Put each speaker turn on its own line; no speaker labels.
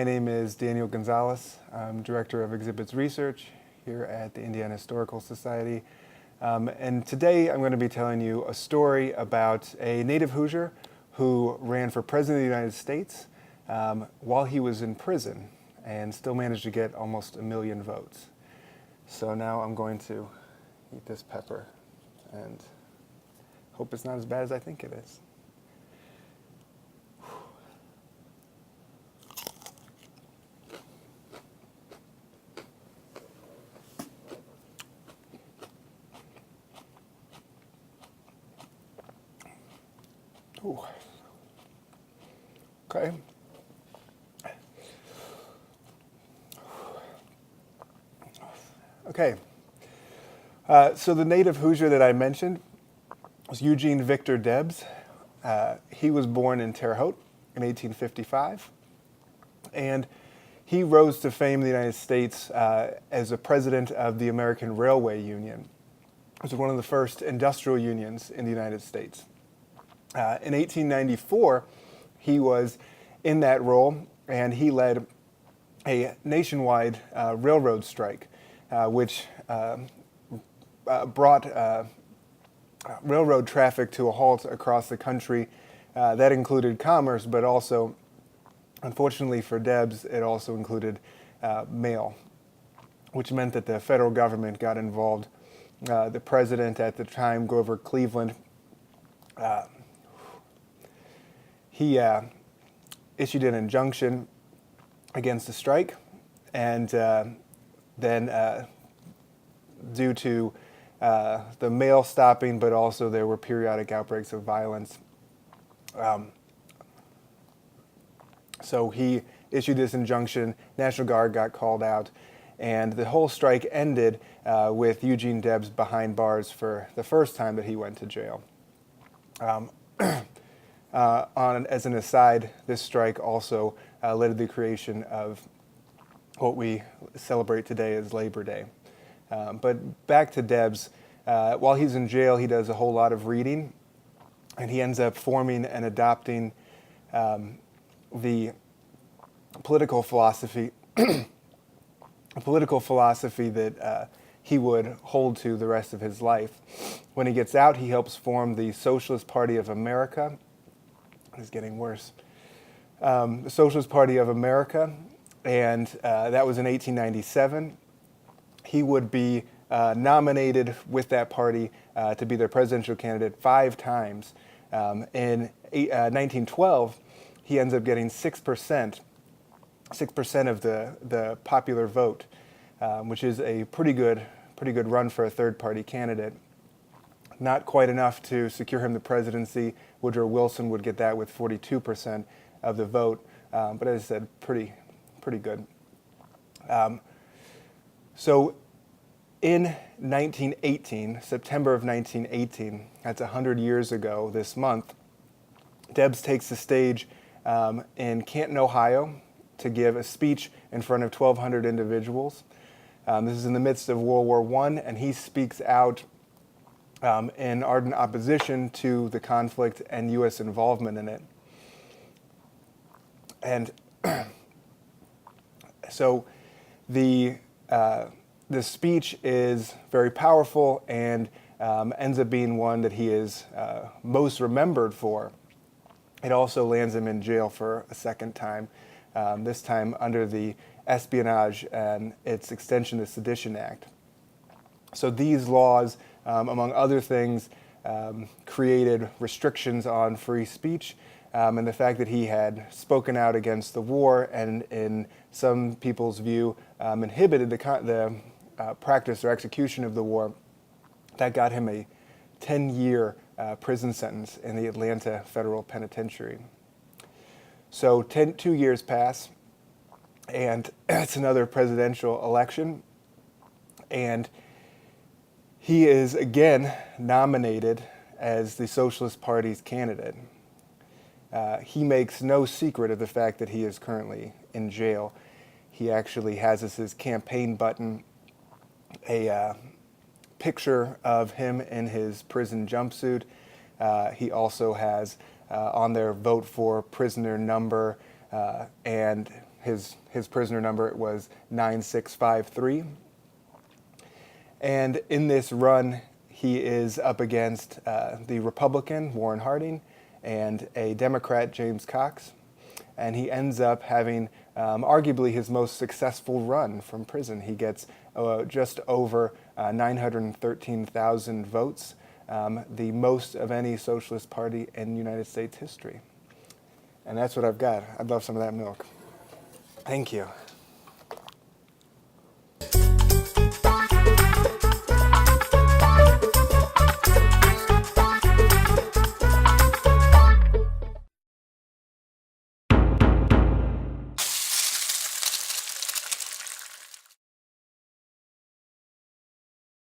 My name is Daniel Gonzales. I'm Director of Exhibits Research here at the Indiana Historical Society. And today I'm going to be telling you a story about a native Hoosier who ran for President of the United States while he was in prison and still managed to get almost 1 million votes. So now I'm going to eat this pepper and hope it's not as bad as I think it is. Ooh. Okay. Okay. So the native Hoosier that I mentioned was Eugene Victor Debs. He was born in Terre Haute in 1855, and he rose to fame in the United States as a president of the American Railway Union. It was one of the first industrial unions in the United States. In 1894, he was in that role, and he led a nationwide railroad strike, which brought railroad traffic to a halt across the country. That included commerce, but also, unfortunately for Debs, it also included mail, which meant that the federal government got involved. The president at the time, Grover Cleveland, he issued an injunction against the strike, and then due to the mail stopping, but also there were periodic outbreaks of violence. So he issued this injunction, National Guard got called out, and the whole strike ended with Eugene Debs behind bars for the first time that he went to jail. As an aside, this strike also led to the creation of what we celebrate today as Labor Day. But back to Debs, while he's in jail, he does a whole lot of reading, and he ends up forming and adopting the political philosophy, that he would hold to the rest of his life. When he gets out, he helps form the Socialist Party of America. It's getting worse. The Socialist Party of America, and that was in 1897. He would be nominated with that party to be their presidential candidate 5 times. In 1912, he ends up getting 6% of the popular vote, which is a pretty good run for a third-party candidate. Not quite enough to secure him the presidency. Woodrow Wilson would get that with 42% of the vote, but as I said, pretty good. So in 1918, September of 1918, that's 100 years ago this month, Debs takes the stage in Canton, Ohio, to give a speech in front of 1,200 individuals. This is in the midst of World War I, and he speaks out in ardent opposition to the conflict and U.S. involvement in it. And so the speech is very powerful and ends up being one that he is most remembered for. It also lands him in jail for a second time, this time under the Espionage and its extension to Sedition Act. So these laws, among other things, created restrictions on free speech, and the fact that he had spoken out against the war and, in some people's view, inhibited the practice or execution of the war, that got him a 10-year prison sentence in the Atlanta Federal Penitentiary. So 2 years pass, and it's another presidential election, and he is again nominated as the Socialist Party's candidate. He makes no secret of the fact that he is currently in jail. He actually has as his campaign button a picture of him in his prison jumpsuit. He also has on there vote for prisoner number and his prisoner number was 9653. And in this run, he is up against the Republican, Warren Harding, and a Democrat, James Cox. And he ends up having arguably his most successful run from prison. He gets just over 913,000 votes, the most of any socialist party in United States history. And that's what I've got. I'd love some of that milk. Thank you.